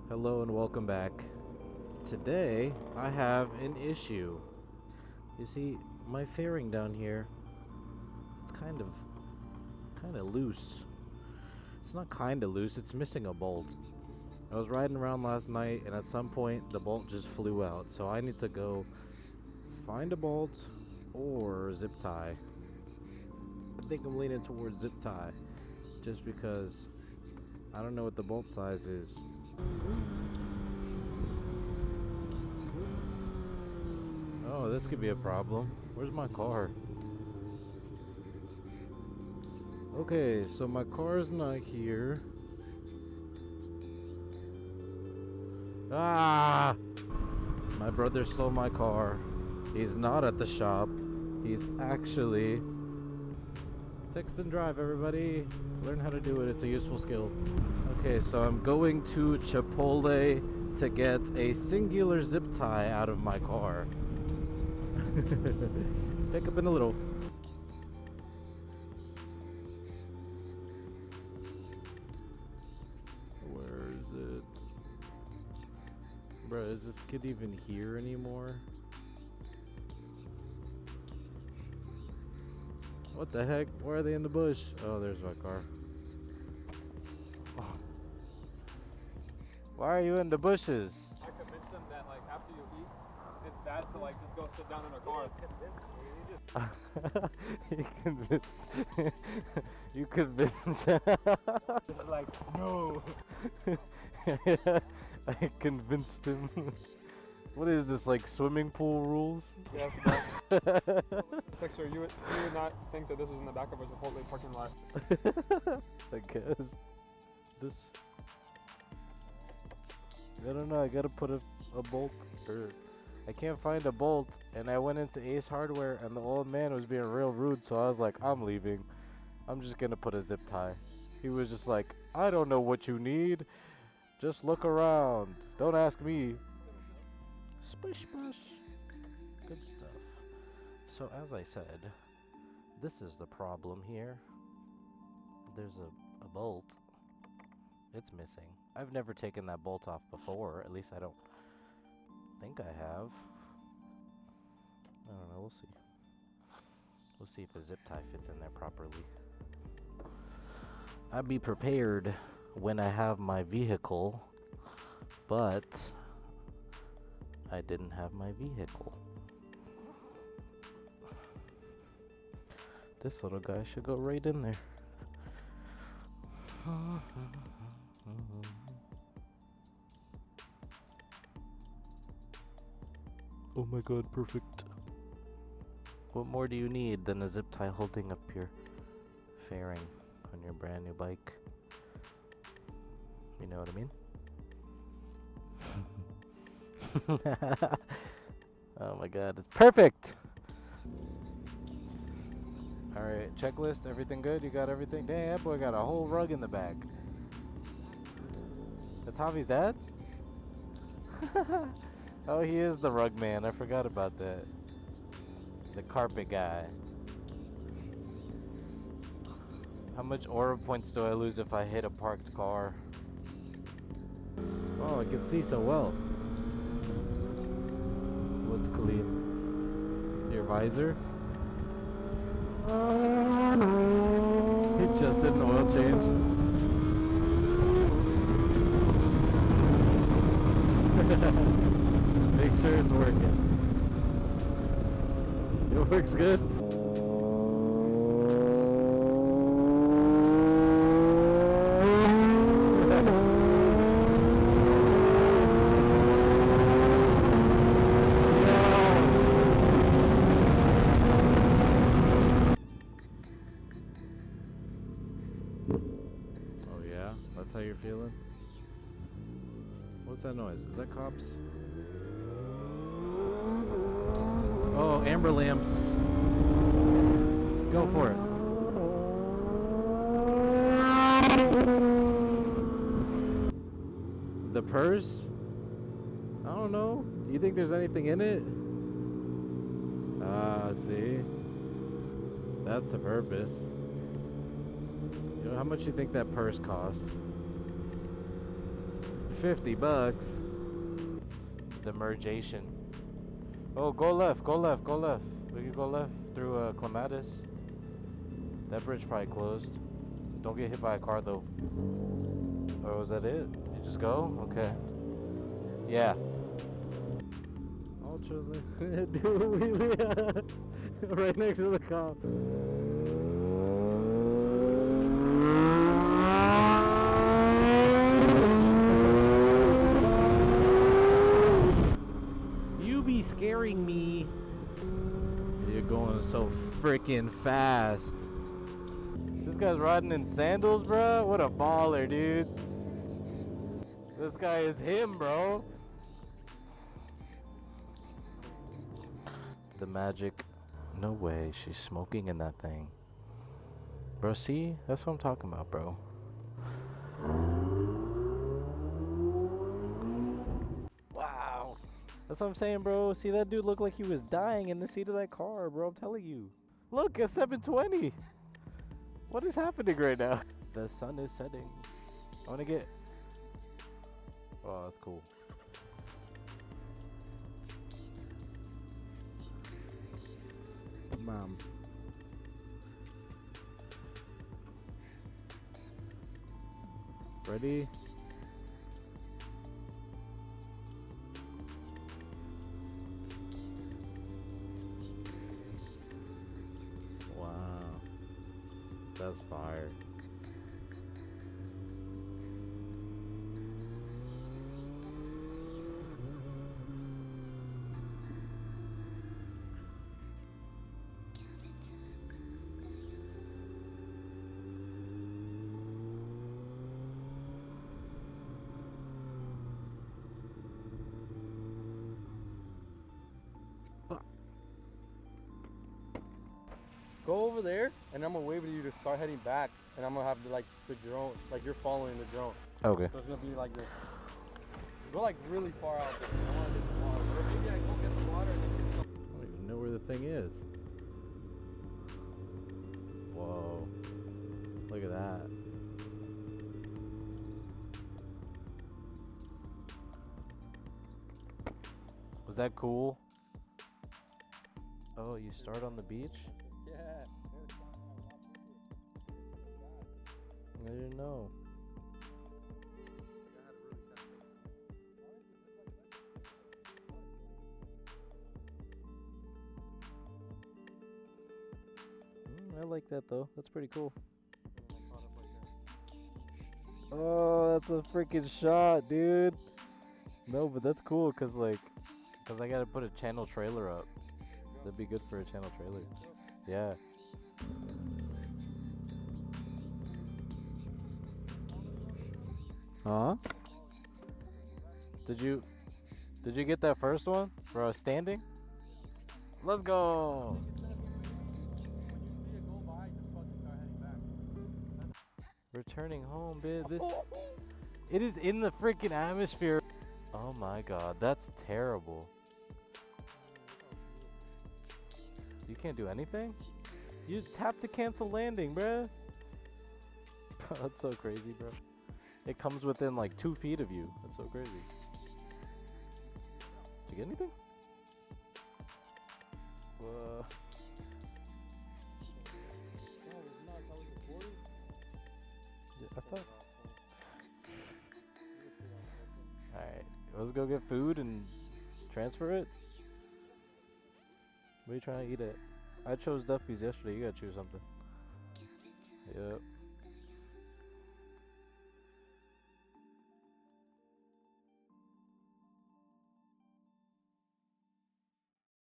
Hello and welcome back. Today I have an issue. You see, my fairing down here, it's kind of loose. It's not kind of loose, it's missing a bolt. I was riding around last night and at some point the bolt just flew out. So I need to go find a bolt or zip tie. I think I'm leaning towards zip tie just because I don't know what the bolt size is. Oh, this could be a problem. Where's my car? Okay, so my car's not here. Ah! My brother stole my car. He's not at the shop. He's actually... Text and drive, everybody. Learn how to do it. It's a useful skill. Okay, so I'm going to Chipotle to get a singular zip tie out of my car. Pick up in a little. Where is it? Bro, is this kid even here anymore? What the heck? Why are they in the bush? Oh, there's my car. Oh. Why are you in the bushes? I convinced them that like after you eat, it's bad to like just go sit down in a car. You convinced. It's like no. I convinced him. What is this, like swimming pool rules? Yeah, like, sir, you would not think that this was in the back of a Chipotle parking lot. I guess. This. I don't know. I gotta put a bolt, or I can't find a bolt. And I went into Ace Hardware, and the old man was being real rude. So I was like, I'm leaving. I'm just gonna put a zip tie. He was just like, I don't know what you need. Just look around. Don't ask me. Splish splash. Good stuff. So as I said, this is the problem here. There's a bolt. It's missing. I've never taken that bolt off before. At least I don't think I have. I don't know. We'll see. We'll see if a zip tie fits in there properly. I'd be prepared when I have my vehicle, but I didn't have my vehicle. This little guy should go right in there. Oh my god, perfect. What more do you need than a zip tie holding up your fairing on your brand new bike? You know what I mean? Oh my god, it's perfect! Alright, checklist, everything good? You got everything? Dang, that boy got a whole rug in the back. That's Javi's dad? Oh, he is the rug man. I forgot about that. The carpet guy. How much aura points do I lose if I hit a parked car? Oh, I can see so well. What's clean? Your visor? He just did an oil change. Make sure it's working. It works good. Oh yeah? That's how you're feeling? What's that noise? Is that cops? Oh, amber lamps. Go for it. The purse? I don't know. Do you think there's anything in it? Ah, see? That's the purpose. You know, how much do you think that purse costs? $50. The mergation. Oh, go left, go left, go left. We could go left through Clematis. That bridge probably closed. Don't get hit by a car though. Or was that it? You just go? Okay. Yeah. Ultra do a wheelie right next to the cop. You be scaring me. You're going so freaking fast. This guy's riding in sandals, bro. What a baller, dude. This guy is him, bro. The magic. No way, she's smoking in that thing. Bro, see? That's what I'm talking about, bro. Wow. That's what I'm saying, bro. See, that dude looked like he was dying in the seat of that car, bro. I'm telling you. Look, it's 7:20. What is happening right now? The sun is setting. I want to get... Oh, that's cool. Mom. Ready? Wow. That's fire. Go over there, and I'm gonna wave at you to start heading back, and I'm gonna have the drone, like you're following the drone. Okay. So it's gonna be like this. Go like really far out there. I wanna get the water. Or maybe I go get the water and then get some. I don't even know where the thing is. Whoa. Look at that. Was that cool? Oh, you start on the beach? Yeah. I didn't know. I like that though. That's pretty cool. Oh, that's a freaking shot, dude. No, but that's cool because I gotta put a channel trailer up. That'd be good for a channel trailer. Yeah. Huh? Did you get that first one for standing? Let's go. Returning home, bitch. It is in the freaking atmosphere. Oh my god, that's terrible. You can't do anything? You tap to cancel landing, bruh. Bro, that's so crazy, bro. It comes within like 2 feet of you. That's so crazy. Did you get anything? Yeah, I thought. Alright, let's go get food and transfer it. What are you trying to eat at? I chose Duffy's yesterday. You gotta choose something. Yep.